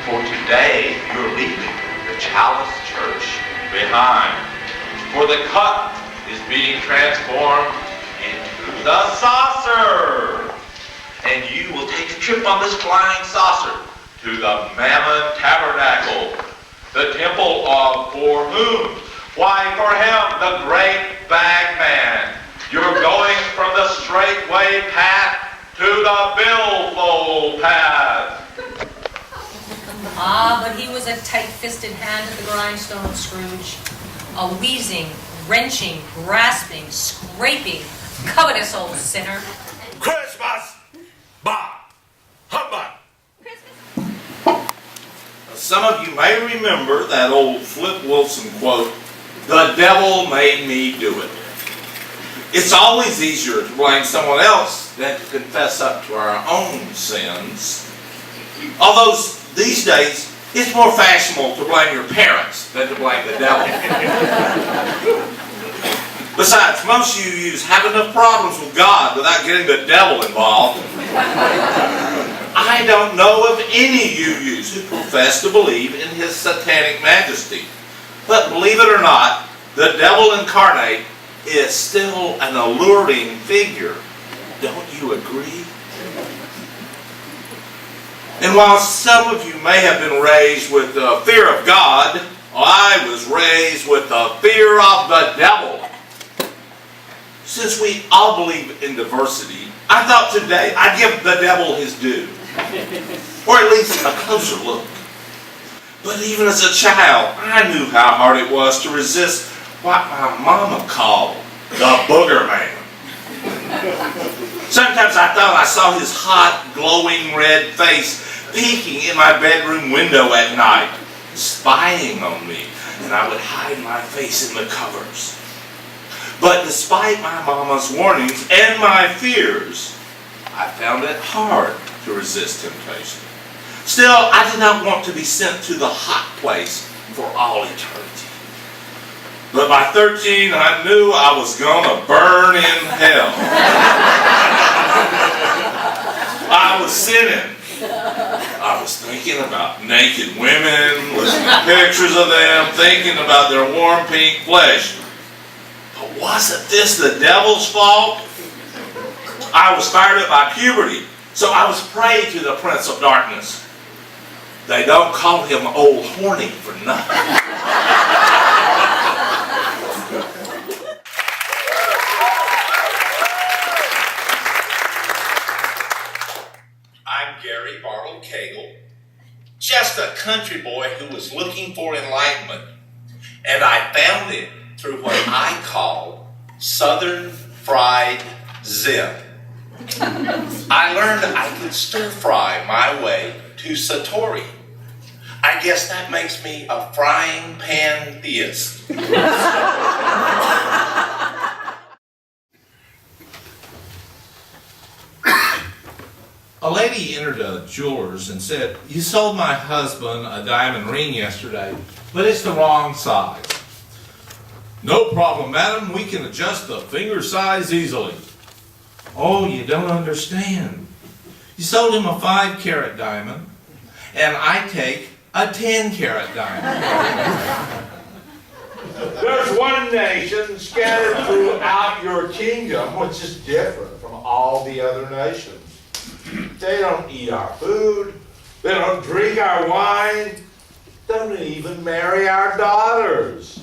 For today, you're leaving the Chalice Church behind. For the cup is being transformed into the saucer. And you will take a trip on this flying saucer to the Mammon Tabernacle, the temple of for whom? Why, for him, the great bagman. You're going from the straightway path to the billfold path. Ah, but he was a tight-fisted hand at the grindstone, Scrooge. A wheezing, wrenching, grasping, scraping, covetous old sinner. Christmas! Bah! Humbug! Some of you may remember that old Flip Wilson quote, "The devil made me do it." It's always easier to blame someone else than to confess up to our own sins. Although these days, it's more fashionable to blame your parents than to blame the devil. Besides, most of you have enough problems with God without getting the devil involved. I don't know of any UUs who profess to believe in his satanic majesty. But believe it or not, the devil incarnate is still an alluring figure. Don't you agree? And while some of you may have been raised with the fear of God, I was raised with the fear of the devil. Since we all believe in diversity, I thought today I'd give the devil his due. Or at least a closer look. But even as a child, I knew how hard it was to resist what my mama called the booger man. Sometimes I thought I saw his hot, glowing red face peeking in my bedroom window at night, spying on me, and I would hide my face in the covers. But despite my mama's warnings and my fears, I found it hard to resist temptation. Still, I did not want to be sent to the hot place for all eternity. But by 13, I knew I was going to burn in hell. I was sinning. I was thinking about naked women, looking at pictures of them, thinking about their warm pink flesh. But wasn't this the devil's fault? I was fired up by puberty, so I was prey to the prince of darkness. They don't call him Old Horny for nothing. I'm Gary Bartle Cagle, just a country boy who was looking for enlightenment, and I found it through what I call Southern Fried Zip. I learned I could stir fry my way to Satori. I guess that makes me a frying pan theist. A lady entered a jeweler's and said, "You sold my husband a diamond ring yesterday, but it's the wrong size." "No problem, madam. We can adjust the finger size easily." "Oh, you don't understand. You sold him a 5-carat diamond, and I take a 10-carat diamond." There's one nation scattered throughout your kingdom which is different from all the other nations. They don't eat our food. They don't drink our wine. They don't even marry our daughters.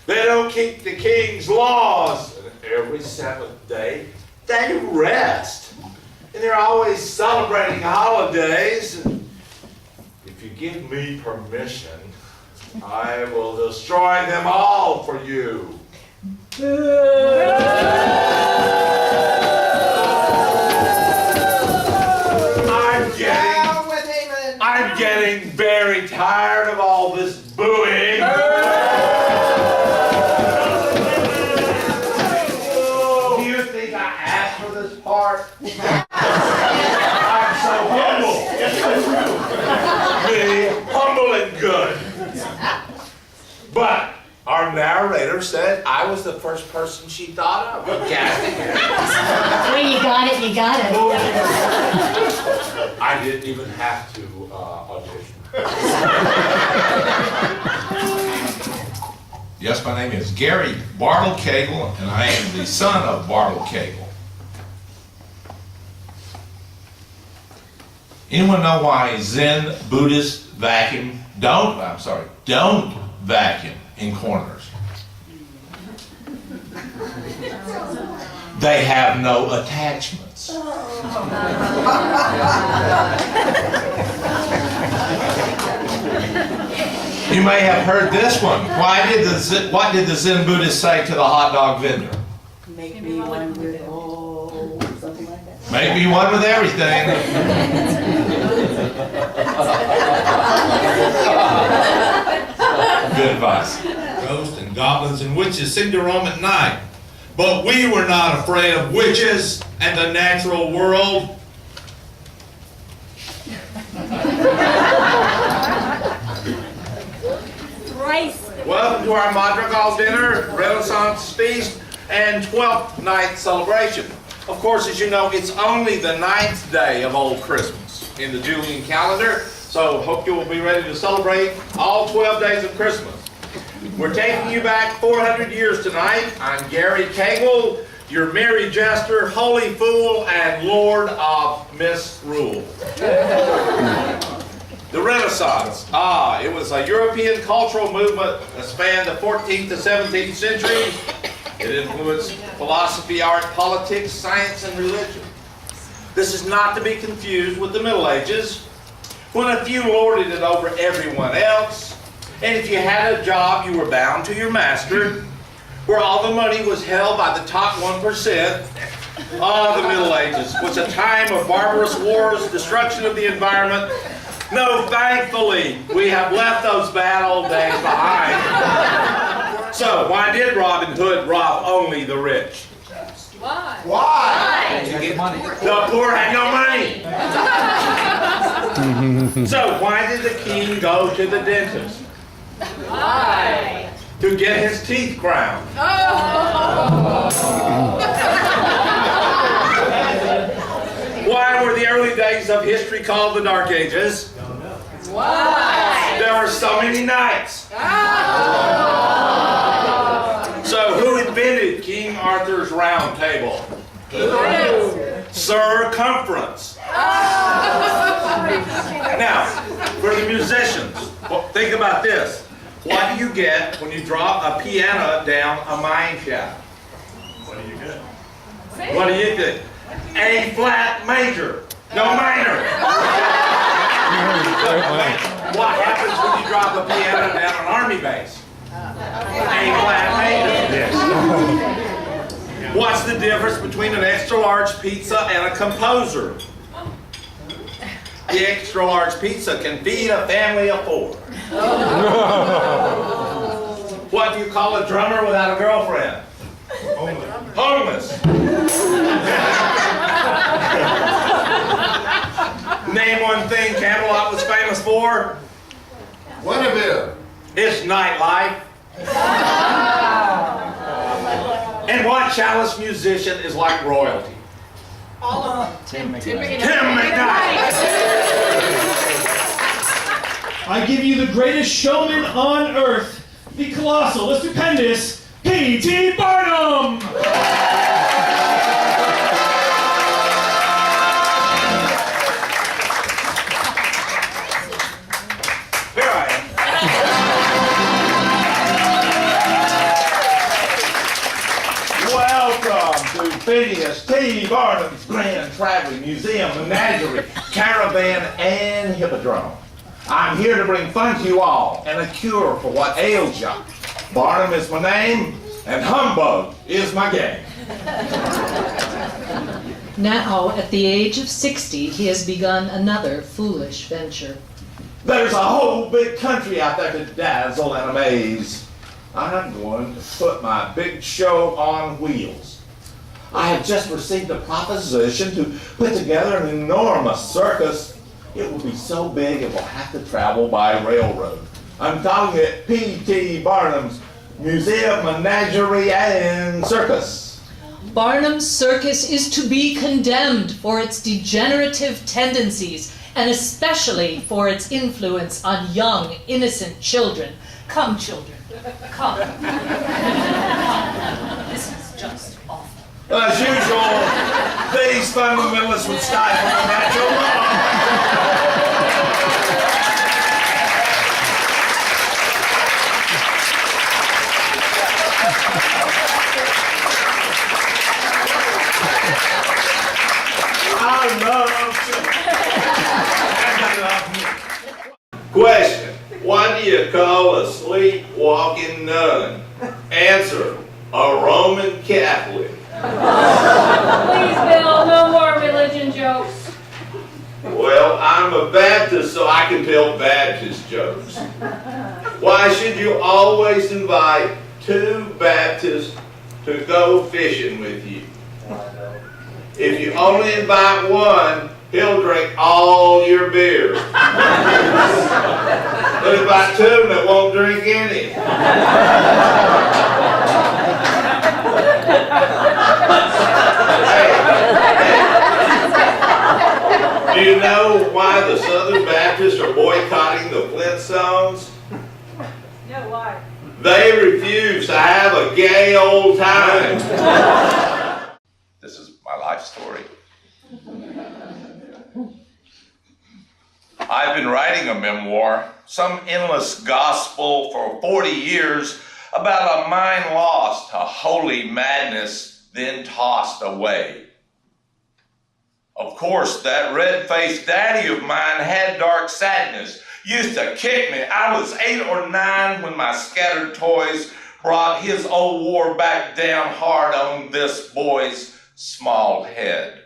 They don't keep the king's laws. And every seventh day, they rest. And they're always celebrating holidays. And if you give me permission, I will destroy them all for you. I'm getting very tired of all this booing. Do you think I asked for this part? I'm so humble. Me, humble and good. But our narrator said I was the first person she thought of. Casting. Well, you got it, you got it. I didn't even have to audition. Yes, my name is Gary Bartle Cagle, and I am the son of Bartle Cagle. Anyone know why Zen Buddhists don't vacuum in corners? They have no attachments. You may have heard this one. What did the Zen Buddhist say to the hot dog vendor? Make me one with all, something like that. Make me one with everything. Good advice. Ghosts and goblins and witches seem to roam at night. But we were not afraid of witches and the natural world. Welcome to our Madrigal dinner, Renaissance feast, and 12th night celebration. Of course, as you know, it's only the 9th day of Old Christmas in the Julian calendar, so hope you will be ready to celebrate all 12 days of Christmas. We're taking you back 400 years tonight. I'm Gary Cagle, your merry jester, holy fool, and lord of misrule. The Renaissance. It was a European cultural movement that spanned the 14th to 17th centuries. It influenced philosophy, art, politics, science, and religion. This is not to be confused with the Middle Ages, when a few lorded it over everyone else, and if you had a job, you were bound to your master, where all the money was held by the top 1%. The Middle Ages was a time of barbarous wars, destruction of the environment. No, thankfully, we have left those bad old days behind. So, why did Robin Hood rob only the rich? Why? Why? The poor had no money. So, why did the king go to the dentist? Why? To get his teeth crowned. Why were the early days of history called the Dark Ages? Why? There were so many nights. So who invented King Arthur's Round Table? Circumference. Now, for the musicians, think about this. What do you get when you drop a piano down a mine shaft? What do you get? What do you think? A flat major. No minor. What happens when you drop a piano down an army base? A flat major. What's the difference between an extra large pizza and a composer? The extra large pizza can feed a family of 4. What do you call a drummer without a girlfriend? Homeless. Name one thing Camelot was famous for. Guinevere. It's nightlife. And what Chalice musician is like royalty? All of them. Tim McKnight. I give you the greatest showman on earth, the colossal, the stupendous P.T. Barnum! Here I am. Welcome to Phineas T. Barnum's Grand Traveling Museum, Menagerie, Caravan, and Hippodrome. I'm here to bring fun to you all and a cure for what ails you. Barnum is my name, and humbug is my game. Now, at the age of 60, he has begun another foolish venture. There's a whole big country out there to dazzle and amaze. I'm going to put my big show on wheels. I have just received a proposition to put together an enormous circus. It will be so big it will have to travel by railroad. I'm calling it P.T. Barnum's Museum, Menagerie, and Circus. Barnum's circus is to be condemned for its degenerative tendencies, and especially for its influence on young, innocent children. Come, children, come. This is just awful. As usual, these fundamentalists would stifle the natural law. Question: what do you call a sleepwalking nun? Answer: a Roman Catholic. Please, Bill, no more religion jokes. Well, I'm a Baptist, so I can tell Baptist jokes. Why should you always invite two Baptists to go fishing with you? If you only invite one, he'll drink all your beer. But invite two that won't drink any. Do you know why the Southern Baptists are boycotting the Flintstones? No, why? They refuse to have a gay old time. This is my life story. I've been writing a memoir, some endless gospel for 40 years, about a mind lost to holy madness, then tossed away. Of course, that red-faced daddy of mine had dark sadness, used to kick me. I was 8 or 9 when my scattered toys brought his old war back down hard on this boy's small head.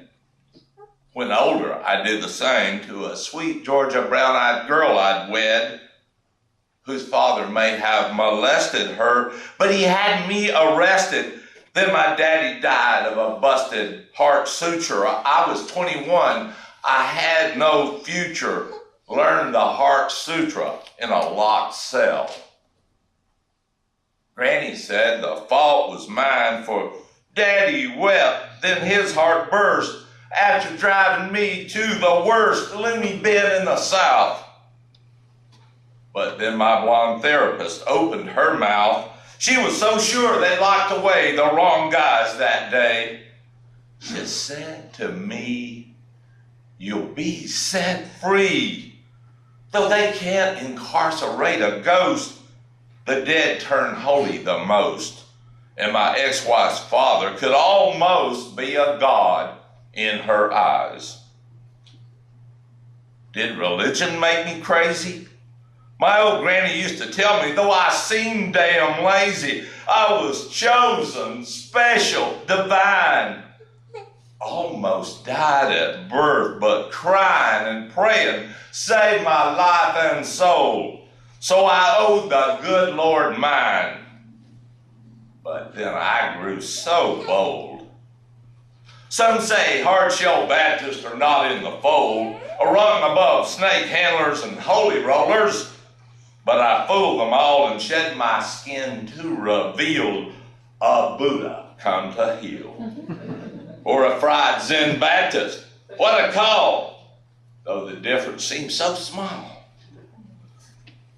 When older, I did the same to a sweet Georgia brown-eyed girl I'd wed, whose father may have molested her, but he had me arrested. Then my daddy died of a busted heart suture. I was 21. I had no future. Learned the heart suture in a locked cell. Granny said the fault was mine, for Daddy wept. Then his heart burst after driving me to the worst loony bin in the South. But then my blonde therapist opened her mouth. She was so sure they locked away the wrong guys that day. She said to me, "You'll be set free. Though they can't incarcerate a ghost, the dead turn holy the most. And my ex-wife's father could almost be a god in her eyes." Did religion make me crazy? My old granny used to tell me, though I seemed damn lazy, I was chosen, special, divine. Almost died at birth, but crying and praying saved my life and soul. So I owed the good Lord mine. But then I grew so bold. Some say hard-shell Baptists are not in the fold, a rung above snake handlers and holy rollers. But I fooled them all and shed my skin to reveal a Buddha come to heal. Or a fried Zen Baptist, what a call, though the difference seems so small.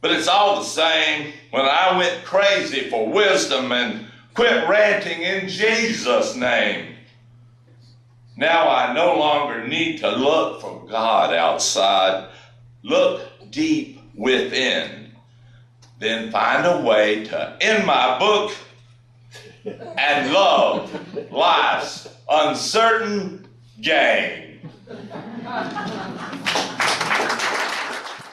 But it's all the same when I went crazy for wisdom and quit ranting in Jesus' name. Now I no longer need to look for God outside. Look deep within. Then find a way to end my book and love life's uncertain game.